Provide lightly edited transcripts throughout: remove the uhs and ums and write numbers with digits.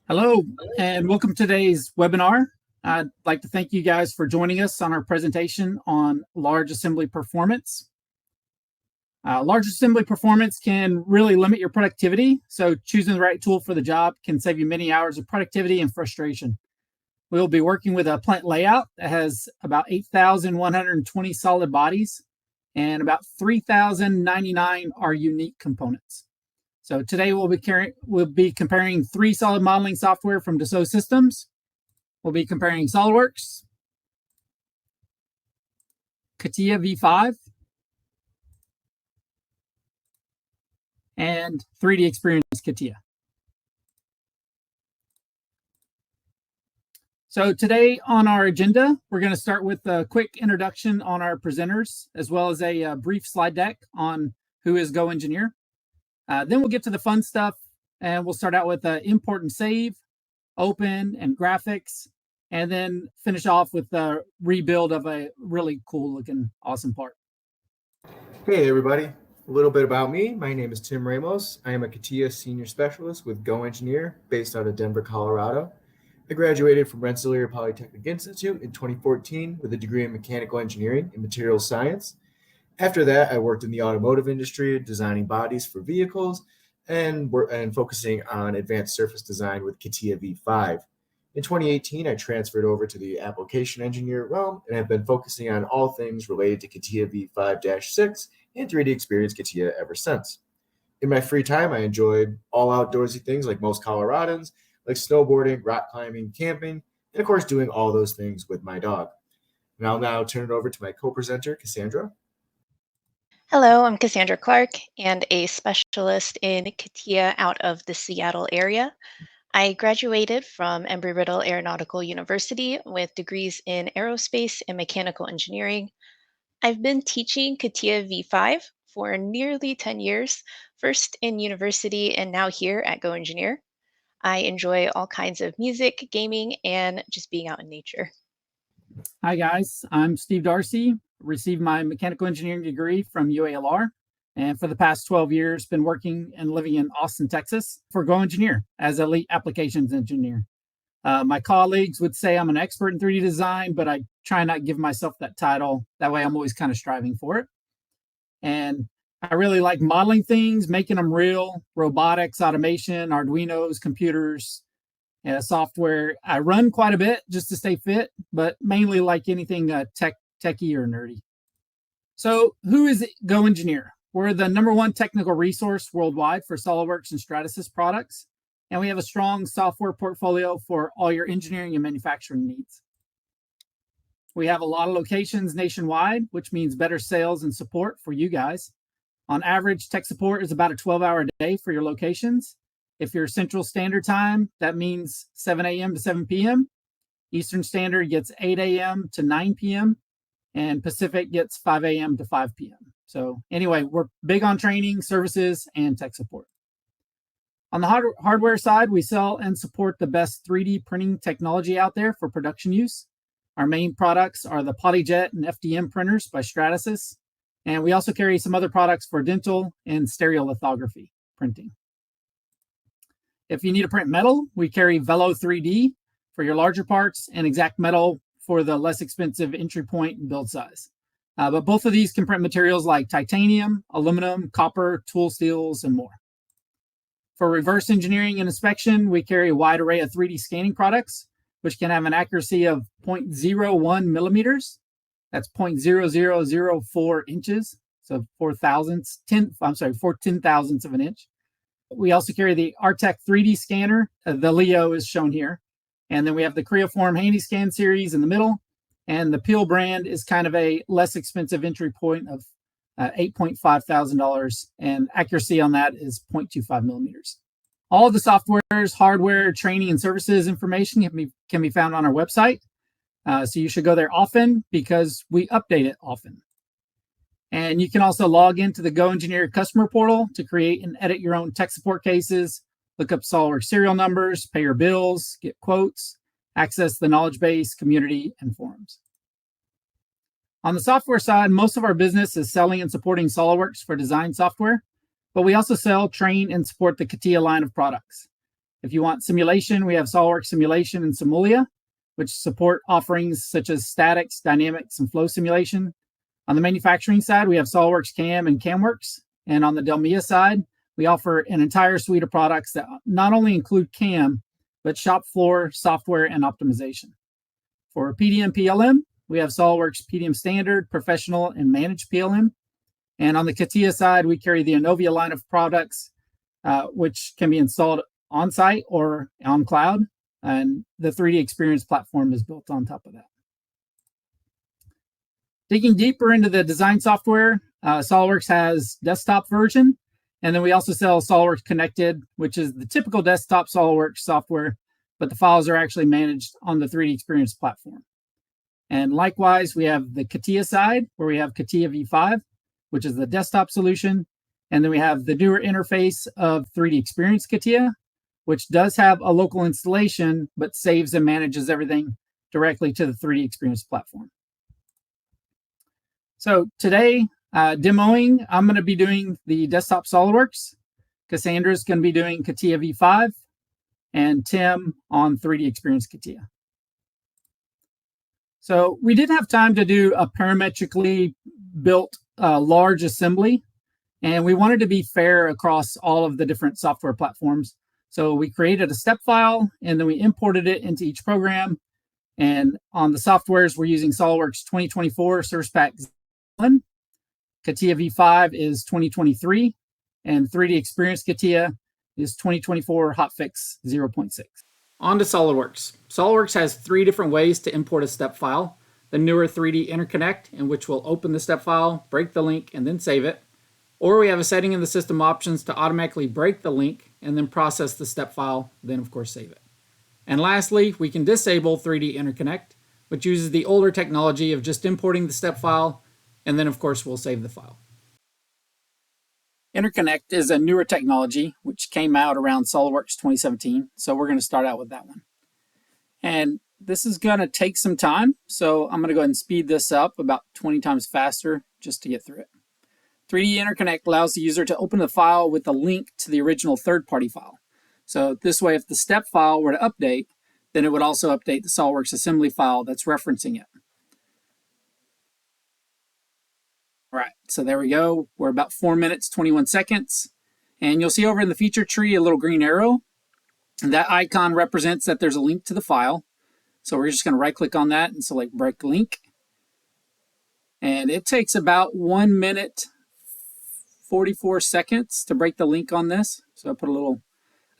Hello, and welcome to today's webinar. I'd like to thank you guys for joining us on our presentation on large assembly performance. Large assembly performance can really limit your productivity, so choosing the right tool for the job can save you many hours of productivity and frustration. We'll be working with a plant layout that has about 8,120 solid bodies, and about 3,099 are unique components. So today we'll be comparing 3 solid modeling software from Dassault Systems. We'll be comparing SOLIDWORKS, CATIA V5, and 3DEXPERIENCE CATIA. So today on our agenda, we're going to start with a quick introduction on our presenters, as well as a brief slide deck on who is GoEngineer. Then we'll get to the fun stuff, and we'll start out with import and save, open, and graphics, and then finish off with the rebuild of a really cool looking, awesome part. Hey everybody, a little bit about me. My name is Tim Ramos. I am a CATIA Senior Specialist with GoEngineer based out of Denver, Colorado. I graduated from Rensselaer Polytechnic Institute in 2014 with a degree in Mechanical Engineering and Materials Science. After that, I worked in the automotive industry, designing bodies for vehicles and focusing on advanced surface design with CATIA V5. In 2018, I transferred over to the application engineer realm and have been focusing on all things related to CATIA V5-6 and 3DEXPERIENCE CATIA ever since. In my free time, I enjoyed all outdoorsy things like most Coloradans, like snowboarding, rock climbing, camping, and of course, doing all those things with my dog. And I'll now turn it over to my co-presenter, Cassandra. Hello, I'm Cassandra Clark and a specialist in CATIA out of the Seattle area. I graduated from Embry-Riddle Aeronautical University with degrees in aerospace and mechanical engineering. I've been teaching CATIA V5 for nearly 10 years, first in university and now here at GoEngineer. I enjoy all kinds of music, gaming, and just being out in nature. Hi guys, I'm Steve Darcy. Received my mechanical engineering degree from UALR, and for the past 12 years been working and living in Austin, Texas for GoEngineer as a lead applications engineer. My colleagues would say I'm an expert in 3D design, but I try not to give myself that title. That way I'm always kind of striving for it. And I really like modeling things, making them real, robotics, automation, Arduinos, computers, software. I run quite a bit just to stay fit, but mainly like anything techie or nerdy. So who is GoEngineer? We're the #1 technical resource worldwide for SOLIDWORKS and Stratasys products, and we have a strong software portfolio for all your engineering and manufacturing needs. We have a lot of locations nationwide, which means better sales and support for you guys. On average, tech support is about a 12-hour day for your locations. If you're Central Standard Time, that means 7 a.m. to 7 p.m. Eastern Standard gets 8 a.m. to 9 p.m. and Pacific gets 5 a.m. to 5 p.m. So anyway, we're big on training, services, and tech support. On the hardware side, we sell and support the best 3D printing technology out there for production use. Our main products are the PolyJet and FDM printers by Stratasys, and we also carry some other products for dental and stereolithography printing. If you need to print metal, we carry Velo 3D for your larger parts and Exact Metal for the less expensive entry point and build size. But both of these can print materials like titanium, aluminum, copper, tool steels, and more. For reverse engineering and inspection, we carry a wide array of 3D scanning products, which can have an accuracy of 0.01 millimeters. That's 0.0004 inches, so 4 10,000ths of an inch. We also carry the Artec 3D scanner. The Leo is shown here. And then we have the Creoform HandyScan series in the middle. And the Peel brand is kind of a less expensive entry point of $8,500. And accuracy on that is 0.25 millimeters. All of the softwares, hardware, training, and services information can be found on our website. So you should go there often because we update it often. And you can also log into the GoEngineer customer portal to create and edit your own tech support cases, look up SOLIDWORKS serial numbers, pay your bills, get quotes, access the knowledge base, community, and forums. On the software side, most of our business is selling and supporting SOLIDWORKS for design software. But we also sell, train, and support the CATIA line of products. If you want simulation, we have SOLIDWORKS Simulation and Simulia, which support offerings such as statics, dynamics, and flow simulation. On the manufacturing side, we have SOLIDWORKS CAM and CAMWorks. And on the Delmia side, we offer an entire suite of products that not only include CAM, but shop floor, software, and optimization. For PDM PLM, we have SOLIDWORKS PDM Standard, Professional, and Managed PLM. And on the CATIA side, we carry the Innovia line of products, which can be installed on-site or on cloud. And the 3DEXPERIENCE platform is built on top of that. Digging deeper into the design software, SOLIDWORKS has desktop version. And then we also sell SOLIDWORKS Connected, which is the typical desktop SOLIDWORKS software, but the files are actually managed on the 3DEXPERIENCE platform. And likewise, we have the CATIA side, where we have CATIA V5, which is the desktop solution. And then we have the newer interface of 3DEXPERIENCE CATIA, which does have a local installation, but saves and manages everything directly to the 3DEXPERIENCE platform. So today, demoing, I'm going to be doing the desktop SOLIDWORKS. Cassandra's going to be doing CATIA V5, and Tim on 3DEXPERIENCE CATIA. So we did have time to do a parametrically built large assembly, and we wanted to be fair across all of the different software platforms. So we created a step file, and then we imported it into each program. And on the softwares, we're using SOLIDWORKS 2024 Service Pack 1. CATIA V5 is 2023, and 3DEXPERIENCE CATIA is 2024 Hotfix 0.6. On to SOLIDWORKS. SOLIDWORKS has 3 different ways to import a step file. The newer 3D Interconnect, in which we'll open the step file, break the link, and then save it. Or we have a setting in the system options to automatically break the link and then process the step file, then of course save it. And lastly, we can disable 3D Interconnect, which uses the older technology of just importing the step file, and then of course we'll save the file. Interconnect is a newer technology which came out around SOLIDWORKS 2017, so we're going to start out with that one. And this is going to take some time, so I'm going to go ahead and speed this up about 20 times faster just to get through it. 3D Interconnect allows the user to open the file with a link to the original third-party file. So this way, if the step file were to update, then it would also update the SOLIDWORKS assembly file that's referencing it. All right, so there we go. We're about 4 minutes, 21 seconds. And you'll see over in the feature tree a little green arrow. And that icon represents that there's a link to the file. So we're just going to right-click on that and select Break Link. And it takes about 1 minute, 44 seconds to break the link on this. So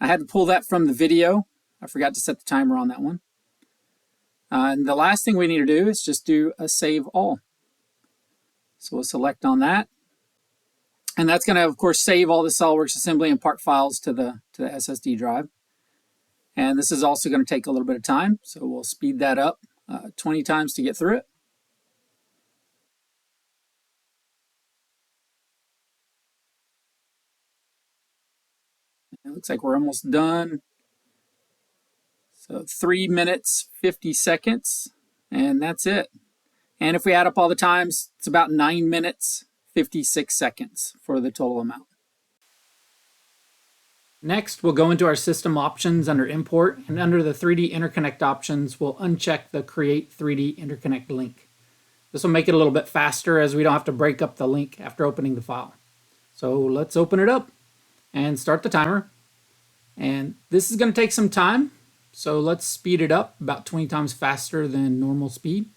I had to pull that from the video. I forgot to set the timer on that one. And the last thing we need to do is just do a Save All. So we'll select on that. And that's going to, of course, save all the SOLIDWORKS assembly and part files to the SSD drive. And this is also going to take a little bit of time, so we'll speed that up 20 times to get through it. It looks like we're almost done. So 3 minutes, 50 seconds, and that's it. And if we add up all the times, it's about 9 minutes, 56 seconds for the total amount. Next, we'll go into our system options under Import, and under the 3D Interconnect options, we'll uncheck the Create 3D Interconnect link. This will make it a little bit faster as we don't have to break up the link after opening the file. So let's open it up and start the timer. And this is going to take some time, so let's speed it up about 20 times faster than normal speed.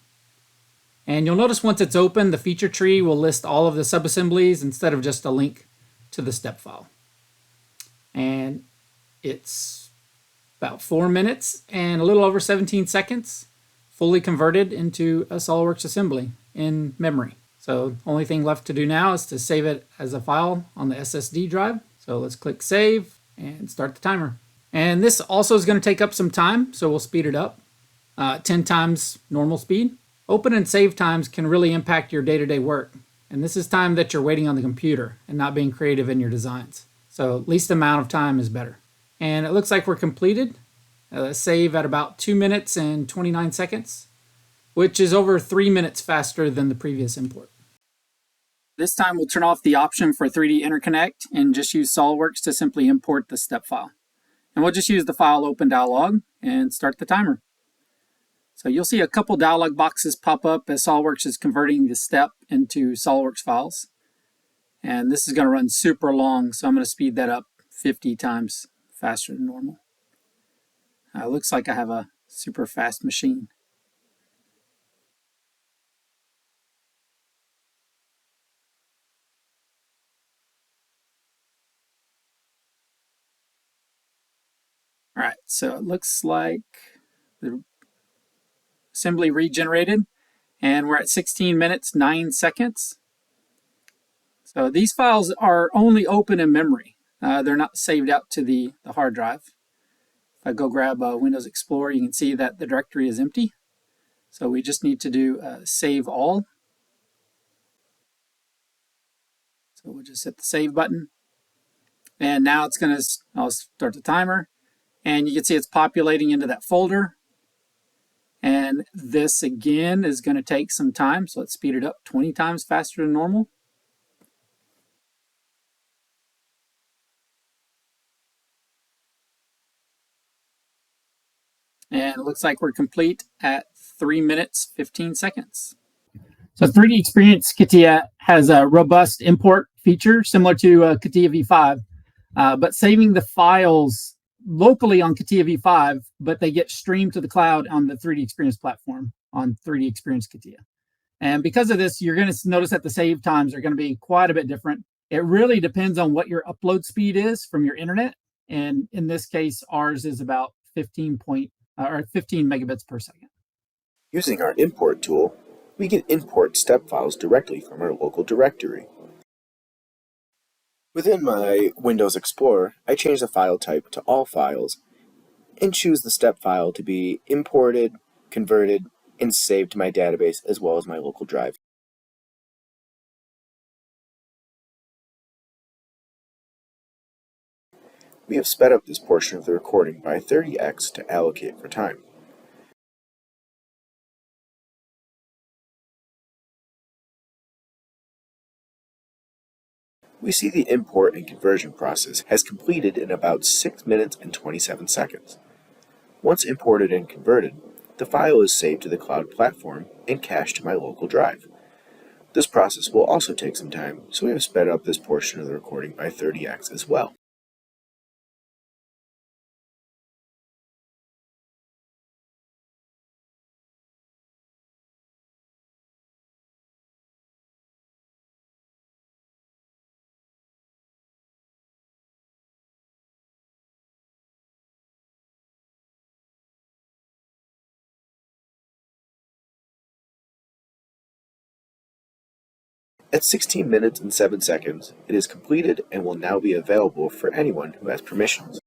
And you'll notice once it's open, the feature tree will list all of the subassemblies instead of just a link to the step file. And it's about 4 minutes and a little over 17 seconds fully converted into a SOLIDWORKS assembly in memory. So the only thing left to do now is to save it as a file on the SSD drive. So let's click Save and start the timer. And this also is going to take up some time, so we'll speed it up 10 times normal speed. Open and save times can really impact your day-to-day work. And this is time that you're waiting on the computer and not being creative in your designs. So least amount of time is better. And it looks like we're completed. Save at about 2 minutes and 29 seconds, which is over 3 minutes faster than the previous import. This time we'll turn off the option for 3D interconnect and just use SOLIDWORKS to simply import the step file. And we'll just use the file open dialog and start the timer. So you'll see a couple dialog boxes pop up as SOLIDWORKS is converting the step into SOLIDWORKS files. And this is going to run super long, so I'm going to speed that up 50 times faster than normal. Looks like I have a super fast machine. All right, so it looks like the assembly regenerated, and we're at 16 minutes, 9 seconds. So these files are only open in memory. They're not saved out to the hard drive. If I go grab Windows Explorer, you can see that the directory is empty. So we just need to do save all. So we'll just hit the save button. And now it's going to, I'll start the timer. And you can see it's populating into that folder. And this again is going to take some time. So let's speed it up 20 times faster than normal. And it looks like we're complete at 3 minutes, 15 seconds. So 3DEXPERIENCE CATIA has a robust import feature similar to CATIA V5, but saving the files locally on CATIA V5, but they get streamed to the cloud on the 3DEXPERIENCE platform on 3DEXPERIENCE CATIA. And because of this, you're going to notice that the save times are going to be quite a bit different. It really depends on what your upload speed is from your internet. And in this case, ours is about 15 megabits per second. Using our import tool, we can import step files directly from our local directory. Within my Windows Explorer, I change the file type to all files and choose the step file to be imported, converted, and saved to my database as well as my local drive. We have sped up this portion of the recording by 30x to allocate for time. We see the import and conversion process has completed in about 6 minutes and 27 seconds. Once imported and converted, the file is saved to the cloud platform and cached to my local drive. This process will also take some time, so we have sped up this portion of the recording by 30x as well. At 16 minutes and 7 seconds, it is completed and will now be available for anyone who has permissions.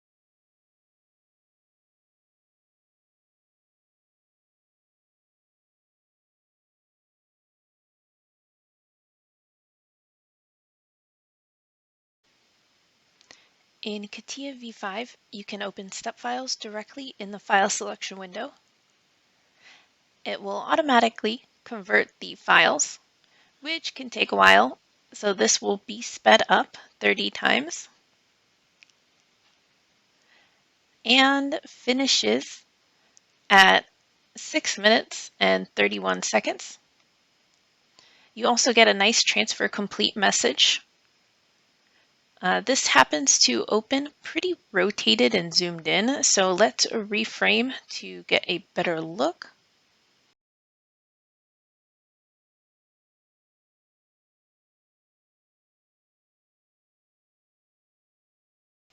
In CATIA V5, you can open step files directly in the file selection window. It will automatically convert the files, which can take a while, so this will be sped up 30 times, and finishes at 6 minutes and 31 seconds. You also get a nice transfer complete message. This happens to open pretty rotated and zoomed in, so let's reframe to get a better look.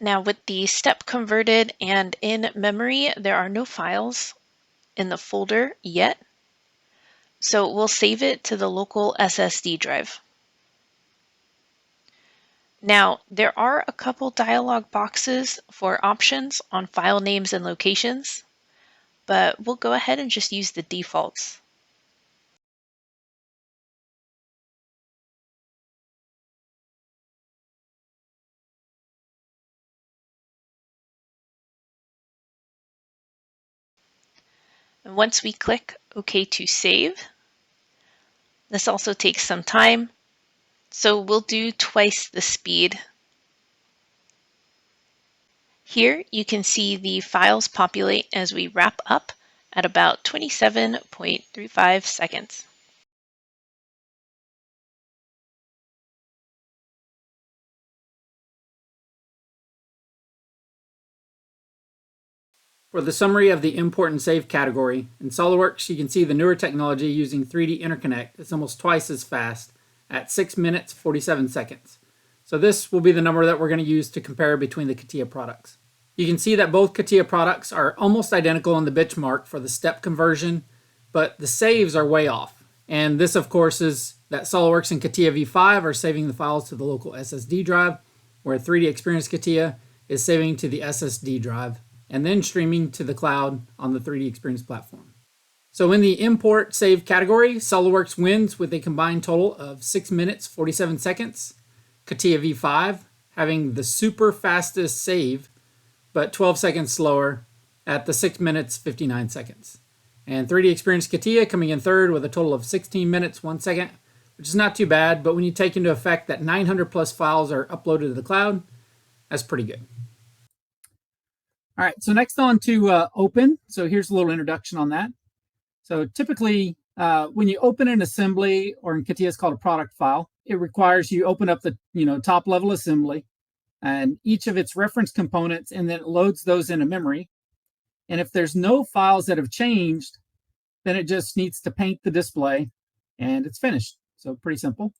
Now with the step converted and in memory, there are no files in the folder yet, so we'll save it to the local SSD drive. Now, there are a couple dialog boxes for options on file names and locations, but we'll go ahead and just use the defaults. And once we click OK to save, this also takes some time, So we'll do twice the speed. Here you can see the files populate as we wrap up at about 27.35 seconds. For the summary of the import and save category, in SOLIDWORKS you can see the newer technology using 3D interconnect is almost twice as fast at 6 minutes 47 seconds. So this will be the number that we're going to use to compare between the CATIA products. You can see that both CATIA products are almost identical in the benchmark for the step conversion, but the saves are way off. And this of course is that SOLIDWORKS and CATIA V5 are saving the files to the local SSD drive, where 3DEXPERIENCE CATIA is saving to the SSD drive and then streaming to the cloud on the 3DEXPERIENCE platform. So in the import save category, SOLIDWORKS wins with a combined total of 6 minutes 47 seconds. CATIA V5 having the super fastest save, but 12 seconds slower at the 6 minutes 59 seconds. And 3DEXPERIENCE CATIA coming in third with a total of 16 minutes 1 second, which is not too bad, but when you take into effect that 900 plus files are uploaded to the cloud, that's pretty good. All right, so next on to open. So here's a little introduction on that. So typically, when you open an assembly, or in CATIA it's called a product file, it requires you open up the top level assembly and each of its reference components, and then it loads those into memory. And if there's no files that have changed, then it just needs to paint the display and it's finished. So pretty simple.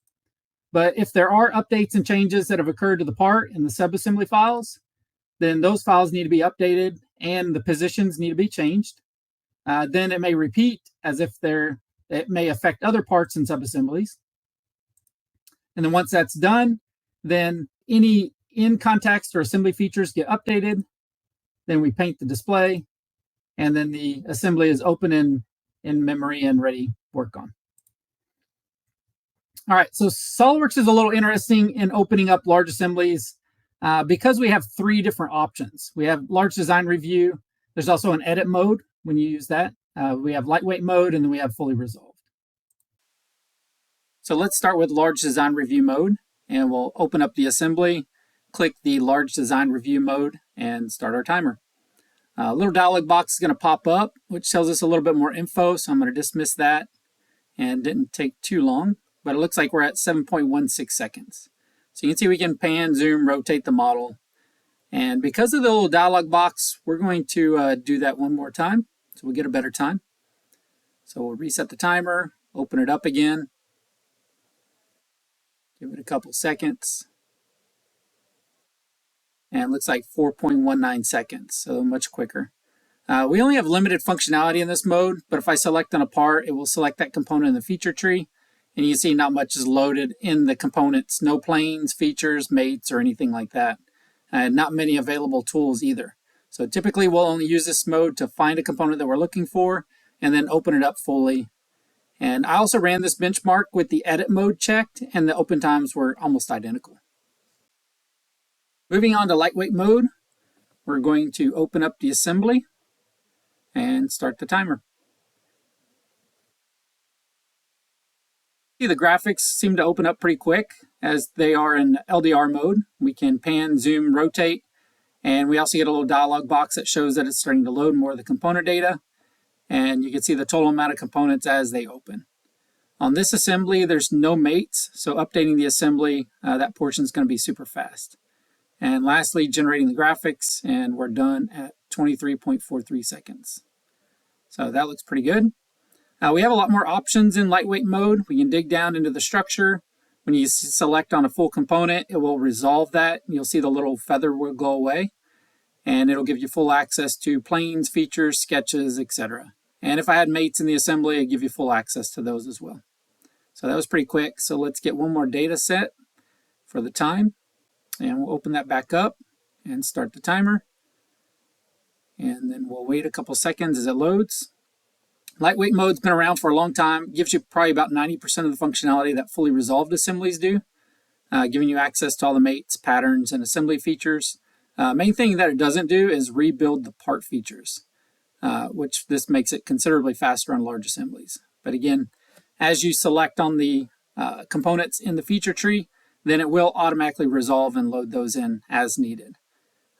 But if there are updates and changes that have occurred to the part in the subassembly files, then those files need to be updated and the positions need to be changed. Then it may repeat as if it may affect other parts and subassemblies. And then once that's done, then any in context or assembly features get updated. Then we paint the display, and then the assembly is open in memory and ready to work on. All right, so SOLIDWORKS is a little interesting in opening up large assemblies because we have 3 different options. We have large design review. There's also an edit mode when you use that. We have lightweight mode, and then we have fully resolved. So let's start with large design review mode, and we'll open up the assembly, click the large design review mode, and start our timer. A little dialog box is going to pop up, which tells us a little bit more info, so I'm going to dismiss that, and it didn't take too long, but it looks like we're at 7.16 seconds. So you can see we can pan, zoom, rotate the model, and because of the little dialog box, we're going to do that one more time, so we'll get a better time. So we'll reset the timer, open it up again, give it a couple seconds, and it looks like 4.19 seconds, so much quicker. We only have limited functionality in this mode, but if I select on a part, it will select that component in the feature tree, and you see not much is loaded in the components, no planes, features, mates, or anything like that. Not many available tools either. So typically we'll only use this mode to find a component that we're looking for and then open it up fully. And I also ran this benchmark with the edit mode checked, and the open times were almost identical. Moving on to lightweight mode, we're going to open up the assembly and start the timer. See, the graphics seem to open up pretty quick as they are in LDR mode. We can pan, zoom, rotate, and we also get a little dialog box that shows that it's starting to load more of the component data. And you can see the total amount of components as they open. On this assembly, there's no mates, so updating the assembly, that portion is going to be super fast. And lastly, generating the graphics, and we're done at 23.43 seconds. So that looks pretty good. We have a lot more options in lightweight mode. We can dig down into the structure. When you select on a full component, it will resolve that. You'll see the little feather will go away, and it'll give you full access to planes, features, sketches, etc. And if I had mates in the assembly, it'd give you full access to those as well. So that was pretty quick. So let's get one more data set for the time. And we'll open that back up and start the timer. And then we'll wait a couple seconds as it loads. Lightweight mode's been around for a long time. Gives you probably about 90% of the functionality that fully resolved assemblies do. Giving you access to all the mates, patterns, and assembly features. Main thing that it doesn't do is rebuild the part features. Which this makes it considerably faster on large assemblies. But again, as you select on the components in the feature tree, then it will automatically resolve and load those in as needed.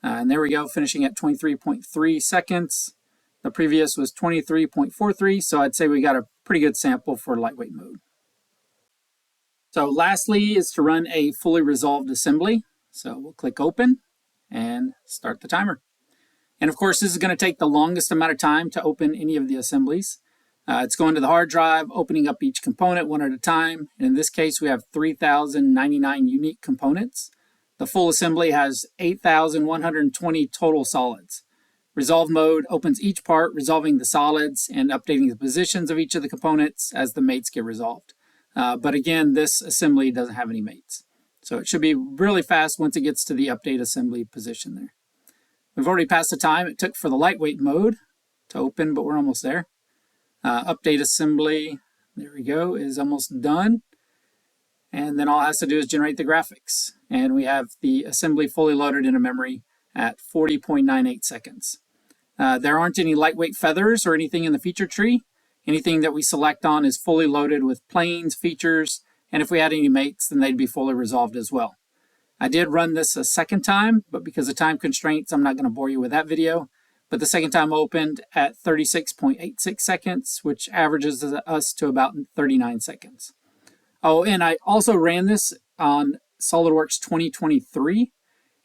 And there we go, finishing at 23.3 seconds. The previous was 23.43, so I'd say we got a pretty good sample for lightweight mode. So lastly is to run a fully resolved assembly. So we'll click open and start the timer. And of course, this is going to take the longest amount of time to open any of the assemblies. It's going to the hard drive, opening up each component one at a time. And in this case, we have 3,099 unique components. The full assembly has 8,120 total solids. Resolve mode opens each part, resolving the solids and updating the positions of each of the components as the mates get resolved. But again, this assembly doesn't have any mates. So it should be really fast once it gets to the update assembly position there. We've already passed the time it took for the lightweight mode to open, but we're almost there. Update assembly, there we go, is almost done. And then all it has to do is generate the graphics. And we have the assembly fully loaded into memory at 40.98 seconds. There aren't any lightweight feathers or anything in the feature tree. Anything that we select on is fully loaded with planes, features, and if we had any mates, then they'd be fully resolved as well. I did run this a second time, but because of time constraints, I'm not going to bore you with that video. But the second time opened at 36.86 seconds, which averages us to about 39 seconds. Oh, and I also ran this on SOLIDWORKS 2023,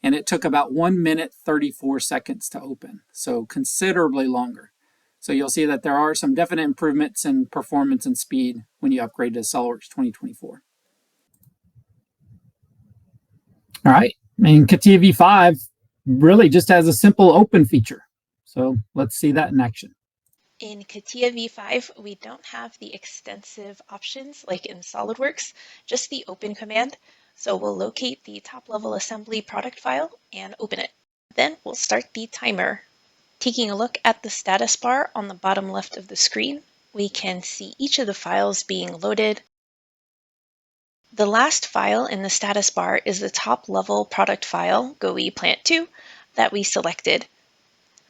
and it took about 1 minute 34 seconds to open, so considerably longer. So you'll see that there are some definite improvements in performance and speed when you upgrade to SOLIDWORKS 2024. All right, and CATIA V5 really just has a simple open feature. So let's see that in action. In CATIA V5, we don't have the extensive options like in SOLIDWORKS, just the open command. So we'll locate the top-level assembly product file and open it. Then we'll start the timer. Taking a look at the status bar on the bottom left of the screen, we can see each of the files being loaded. The last file in the status bar is the top-level product file, GoEplant2, that we selected.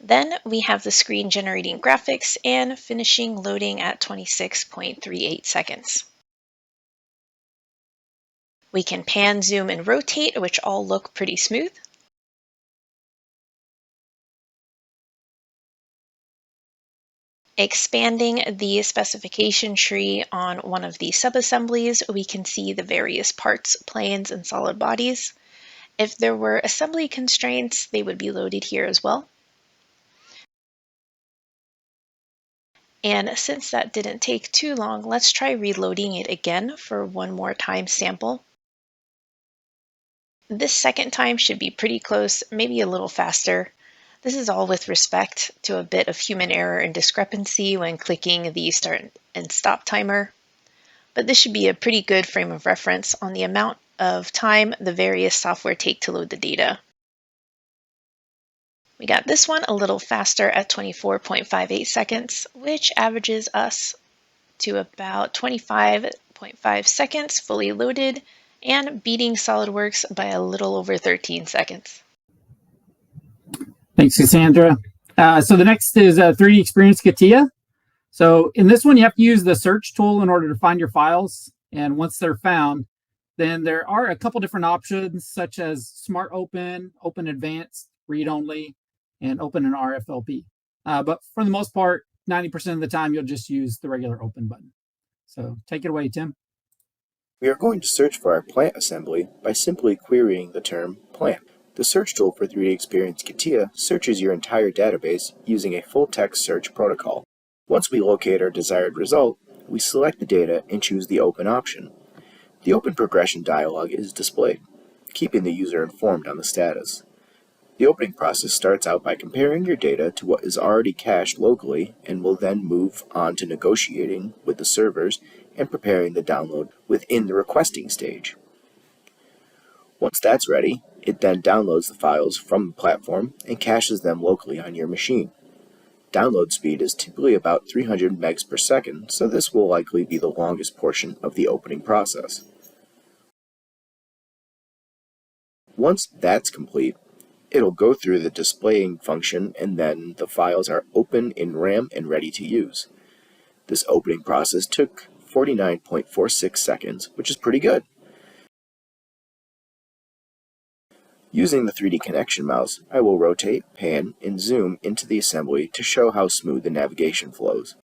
Then we have the screen generating graphics and finishing loading at 26.38 seconds. We can pan, zoom, and rotate, which all look pretty smooth. Expanding the specification tree on one of the subassemblies, we can see the various parts, planes, and solid bodies. If there were assembly constraints, they would be loaded here as well. And since that didn't take too long, let's try reloading it again for one more time sample. This second time should be pretty close, maybe a little faster. This is all with respect to a bit of human error and discrepancy when clicking the start and stop timer. But this should be a pretty good frame of reference on the amount of time the various software take to load the data. We got this one a little faster at 24.58 seconds, which averages us to about 25.5 seconds fully loaded and beating SOLIDWORKS by a little over 13 seconds. Thanks, Cassandra. So the next is 3DEXPERIENCE CATIA. So in this one, you have to use the search tool in order to find your files. And once they're found, then there are a couple different options, such as Smart Open, Open Advanced, Read Only, and Open an RFLP. But for the most part, 90% of the time, you'll just use the regular Open button. So take it away, Tim. We are going to search for our plant assembly by simply querying the term plant. The search tool for 3DEXPERIENCE CATIA searches your entire database using a full-text search protocol. Once we locate our desired result, we select the data and choose the Open option. The Open progression dialog is displayed, keeping the user informed on the status. The opening process starts out by comparing your data to what is already cached locally and will then move on to negotiating with the servers and preparing the download within the requesting stage. Once that's ready, it then downloads the files from the platform and caches them locally on your machine. Download speed is typically about 300 megs per second, so this will likely be the longest portion of the opening process. Once that's complete, it'll go through the displaying function and then the files are open in RAM and ready to use. This opening process took 49.46 seconds, which is pretty good. Using the 3D connection mouse, I will rotate, pan, and zoom into the assembly to show how smooth the navigation flows.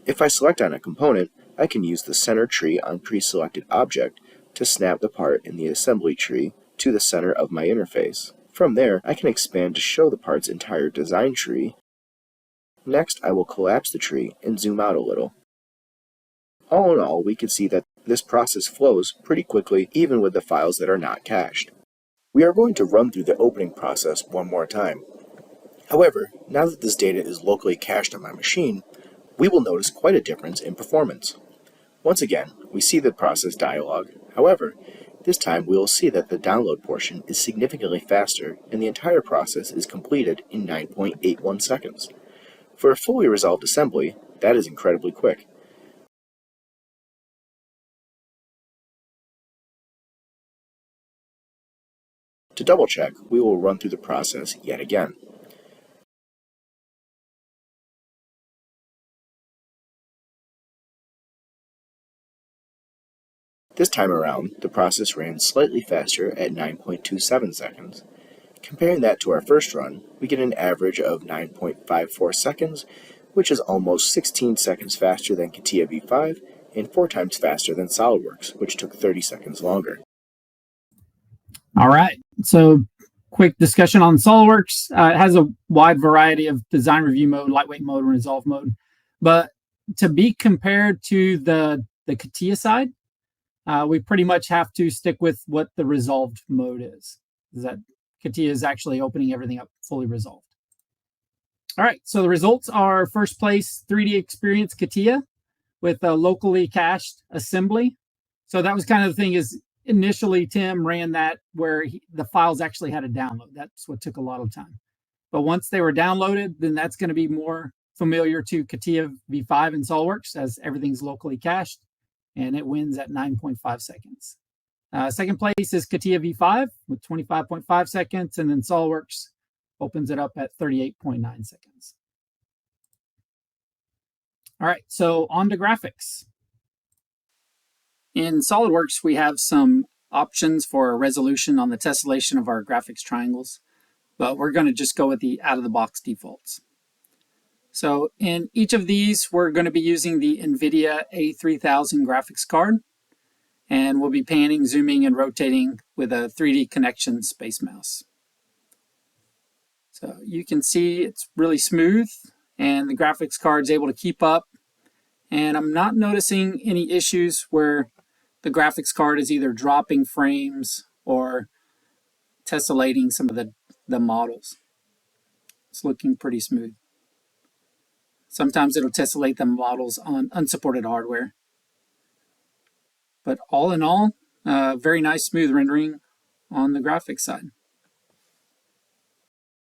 If I select on a component, I can use the center tree on pre-selected object to snap the part in the assembly tree to the center of my interface. From there, I can expand to show the part's entire design tree. Next, I will collapse the tree and zoom out a little. All in all, we can see that this process flows pretty quickly even with the files that are not cached. We are going to run through the opening process one more time. However, now that this data is locally cached on my machine, we will notice quite a difference in performance. Once again, we see the process dialog. However, this time we will see that the download portion is significantly faster and the entire process is completed in 9.81 seconds. For a fully resolved assembly, that is incredibly quick. To double check, we will run through the process yet again. This time around, the process ran slightly faster at 9.27 seconds. Comparing that to our first run, we get an average of 9.54 seconds, which is almost 16 seconds faster than CATIA V5 and 4 times faster than SOLIDWORKS, which took 30 seconds longer. All right, so quick discussion on SOLIDWORKS. It has a wide variety of design review mode, lightweight mode, and resolve mode. But to be compared to the CATIA side, we pretty much have to stick with what the resolved mode is. That CATIA is actually opening everything up fully resolved. All right, so the results are first place 3DEXPERIENCE CATIA with a locally cached assembly. So that was kind of the thing is initially Tim ran that where the files actually had to download. That's what took a lot of time. But once they were downloaded, then that's going to be more familiar to CATIA V5 and SOLIDWORKS as everything's locally cached. And it wins at 9.5 seconds. Second place is CATIA V5 with 25.5 seconds, and then SOLIDWORKS opens it up at 38.9 seconds. All right, so on to graphics. In SOLIDWORKS, we have some options for resolution on the tessellation of our graphics triangles, but we're going to just go with the out-of-the-box defaults. So in each of these, we're going to be using the NVIDIA A3000 graphics card, and we'll be panning, zooming, and rotating with a 3D connection space mouse. So you can see it's really smooth, and the graphics card is able to keep up. And I'm not noticing any issues where the graphics card is either dropping frames or tessellating some of the models. It's looking pretty smooth. Sometimes it'll tessellate the models on unsupported hardware. But all in all, very nice smooth rendering on the graphics side.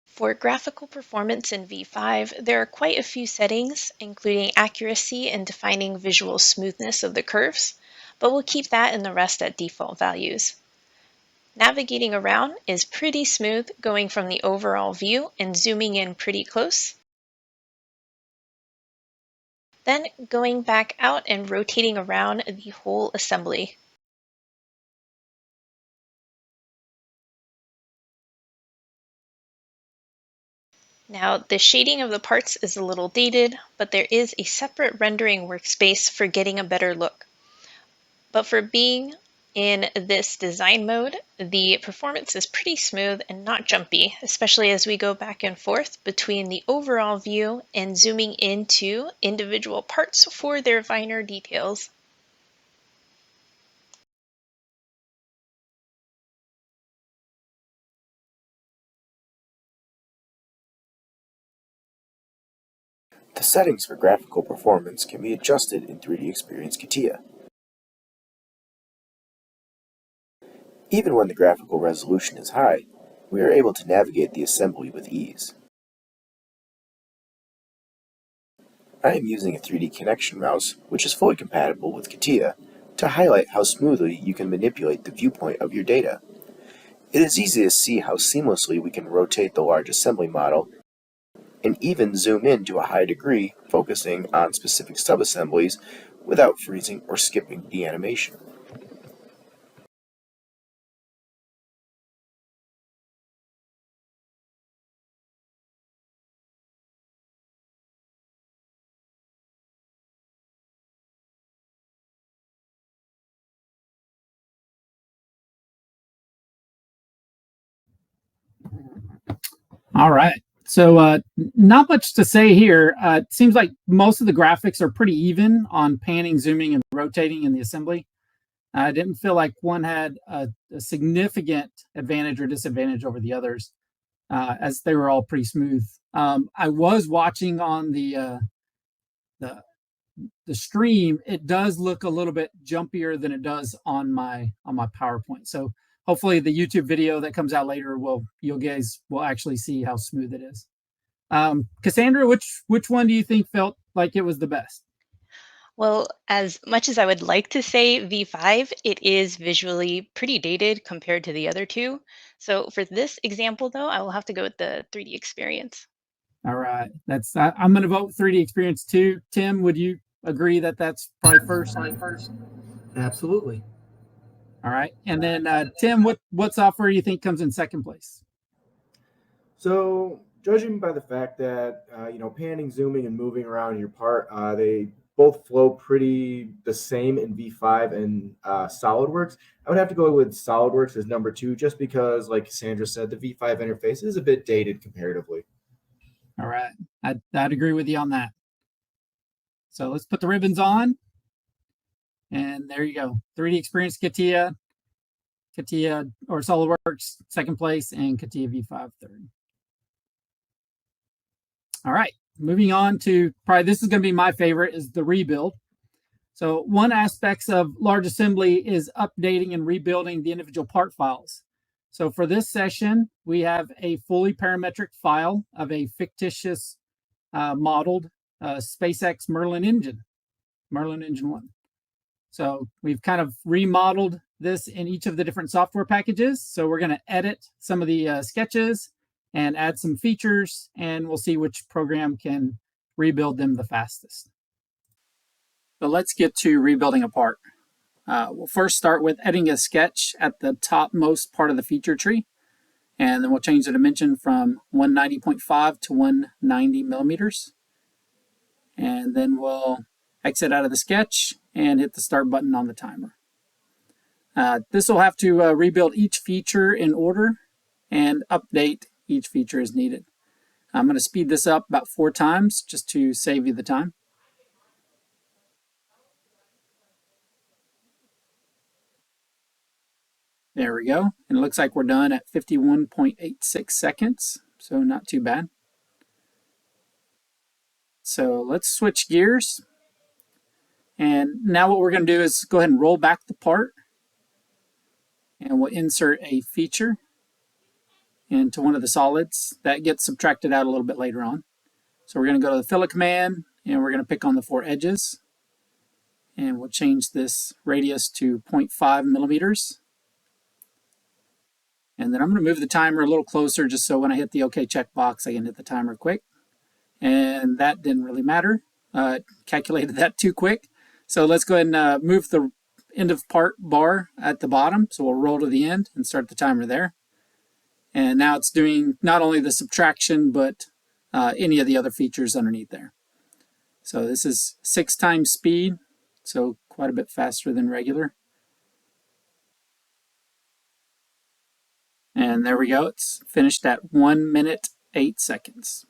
For graphical performance in V5, there are quite a few settings, including accuracy and defining visual smoothness of the curves, but we'll keep that and the rest at default values. Navigating around is pretty smooth, going from the overall view and zooming in pretty close. Then going back out and rotating around the whole assembly. Now, the shading of the parts is a little dated, but there is a separate rendering workspace for getting a better look. But for being in this design mode, the performance is pretty smooth and not jumpy, especially as we go back and forth between the overall view and zooming into individual parts for their finer details. The settings for graphical performance can be adjusted in 3DEXPERIENCE CATIA. Even when the graphical resolution is high, we are able to navigate the assembly with ease. I am using a 3D connection mouse, which is fully compatible with CATIA, to highlight how smoothly you can manipulate the viewpoint of your data. It is easy to see how seamlessly we can rotate the large assembly model and even zoom in to a high degree, focusing on specific subassemblies without freezing or skipping the animation. All right. So not much to say here. It seems like most of the graphics are pretty even on panning, zooming, and rotating in the assembly. I didn't feel like one had a significant advantage or disadvantage over the others, as they were all pretty smooth. I was watching on the stream. It does look a little bit jumpier than it does on my PowerPoint. So hopefully the YouTube video that comes out later you guys will actually see how smooth it is. Cassandra, which one do you think felt like it was the best? Well, as much as I would like to say V5, it is visually pretty dated compared to the other two. So for this example, though, I will have to go with the 3D Experience. All right, I'm going to vote 3D Experience too. Tim, would you agree that that's probably first? Absolutely. All right, and then Tim, what software do you think comes in second place? So, judging by the fact that panning, zooming, and moving around your part, they both flow pretty the same in V5 and SolidWorks. I would have to go with SolidWorks as number 2, just because, like Cassandra said, the V5 interface is a bit dated comparatively. All right, I'd agree with you on that. So let's put the ribbons on, and there you go. 3D Experience CATIA or SolidWorks second place, and CATIA V5 third. All right, moving on to probably this is going to be my favorite, is the rebuild. So one aspect of large assembly is updating and rebuilding the individual part files. So for this session, we have a fully parametric file of a fictitious modeled SpaceX Merlin engine 1. So we've kind of remodeled this in each of the different software packages. So we're going to edit some of the sketches and add some features, and we'll see which program can rebuild them the fastest. But let's get to rebuilding a part. We'll first start with editing a sketch at the topmost part of the feature tree, and then we'll change the dimension from 190.5 to 190 millimeters. And then we'll exit out of the sketch and hit the start button on the timer. This will have to rebuild each feature in order and update each feature as needed. I'm going to speed this up about 4 times just to save you the time. There we go. And it looks like we're done at 51.86 seconds, so not too bad. So let's switch gears. And now what we're going to do is go ahead and roll back the part, and we'll insert a feature into one of the solids. That gets subtracted out a little bit later on. So we're going to go to the fillet command, and we're going to pick on the 4 edges, and we'll change this radius to 0.5 millimeters. And then I'm going to move the timer a little closer just so when I hit the OK checkbox, I can hit the timer quick. And that didn't really matter. Calculated that too quick. So let's go ahead and move the end of part bar at the bottom. So we'll roll to the end and start the timer there. And now it's doing not only the subtraction, but any of the other features underneath there. So this is 6 times speed, so quite a bit faster than regular. And there we go. It's finished at 1 minute, 8 seconds.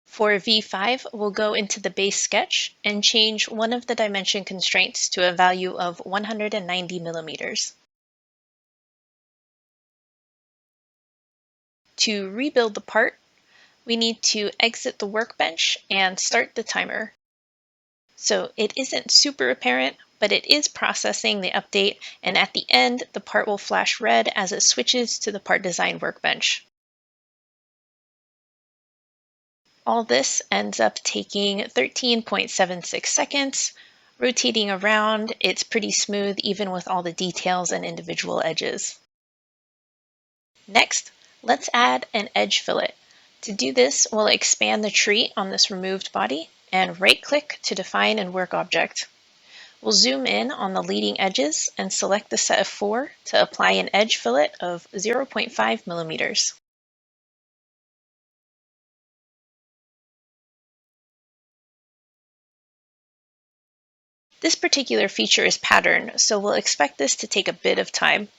For V5, we'll go into the base sketch and change one of the dimension constraints to a value of 190 millimeters. To rebuild the part, we need to exit the workbench and start the timer. So it isn't super apparent, but it is processing the update, and at the end, the part will flash red as it switches to the part design workbench. All this ends up taking 13.76 seconds. Rotating around, it's pretty smooth even with all the details and individual edges. Next, let's add an edge fillet. To do this, we'll expand the tree on this removed body and right-click to define and work object. We'll zoom in on the leading edges and select the set of 4 to apply an edge fillet of 0.5 millimeters. This particular feature is patterned, so we'll expect this to take a bit of time.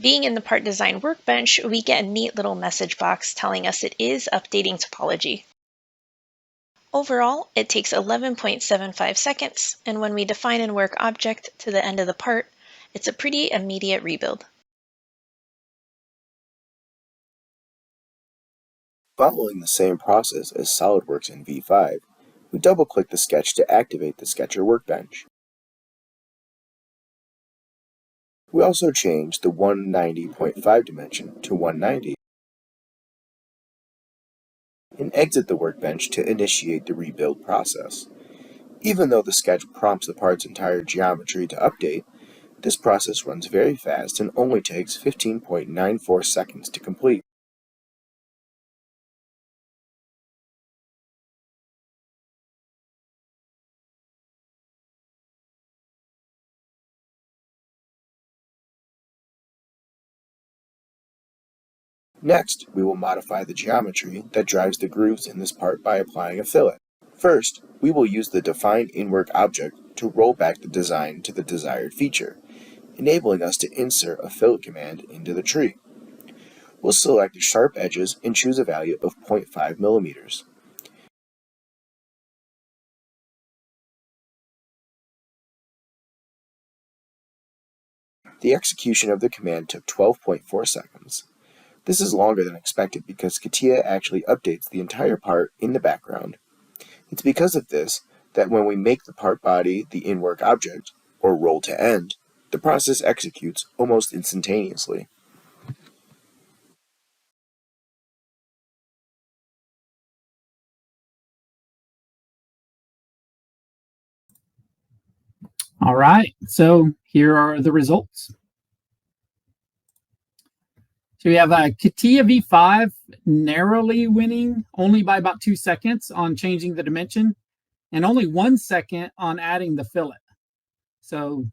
Being in the part design workbench, we get a neat little message box telling us it is updating topology. Overall, it takes 11.75 seconds, and when we define and work object to the end of the part, it's a pretty immediate rebuild. Following the same process as SOLIDWORKS in V5, we double-click the sketch to activate the Sketcher workbench. We also change the 190.5 dimension to 190 and exit the workbench to initiate the rebuild process. Even though the sketch prompts the part's entire geometry to update, this process runs very fast and only takes 15.94 seconds to complete. Next, we will modify the geometry that drives the grooves in this part by applying a fillet. First, we will use the define in-work object to roll back the design to the desired feature, enabling us to insert a fillet command into the tree. We'll select the sharp edges and choose a value of 0.5 millimeters. The execution of the command took 12.4 seconds. This is longer than expected because CATIA actually updates the entire part in the background. It's because of this that when we make the part body the in-work object, or roll to end, the process executes almost instantaneously. All right, so here are the results. So we have a CATIA V5 narrowly winning only by about 2 seconds on changing the dimension and only 1 second on adding the fillet. So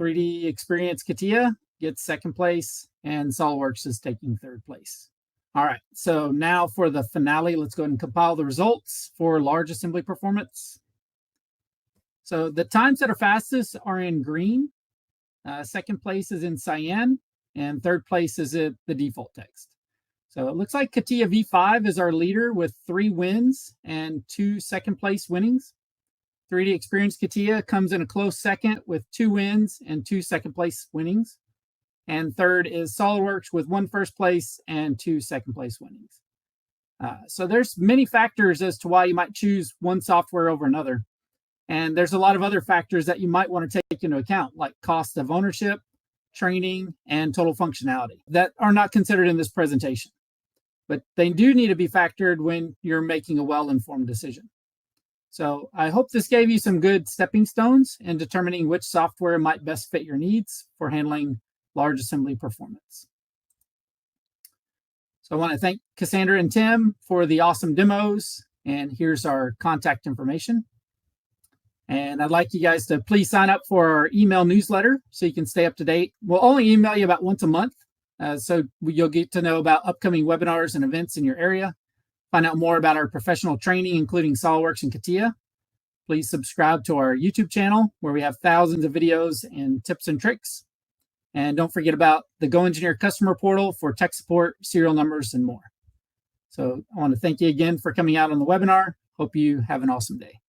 3DEXPERIENCE CATIA gets second place and SOLIDWORKS is taking third place. All right, so now for the finale, let's go ahead and compile the results for large assembly performance. So the times that are fastest are in green, second place is in cyan, and third place is at the default text. So it looks like CATIA V5 is our leader with 3 wins and 2 second place winnings. 3DEXPERIENCE CATIA comes in a close second with 2 wins and 2 second place winnings. And third is SOLIDWORKS with 1 first place and 2 second place winnings. So there's many factors as to why you might choose one software over another. And there's a lot of other factors that you might want to take into account, like cost of ownership, training, and total functionality that are not considered in this presentation. But they do need to be factored when you're making a well-informed decision. So I hope this gave you some good stepping stones in determining which software might best fit your needs for handling large assembly performance. So I want to thank Cassandra and Tim for the awesome demos. And here's our contact information. And I'd like you guys to please sign up for our email newsletter so you can stay up to date. We'll only email you about once a month, so you'll get to know about upcoming webinars and events in your area. Find out more about our professional training, including SOLIDWORKS and CATIA. Please subscribe to our YouTube channel where we have thousands of videos and tips and tricks. And don't forget about the GoEngineer customer portal for tech support, serial numbers, and more. So I want to thank you again for coming out on the webinar. Hope you have an awesome day.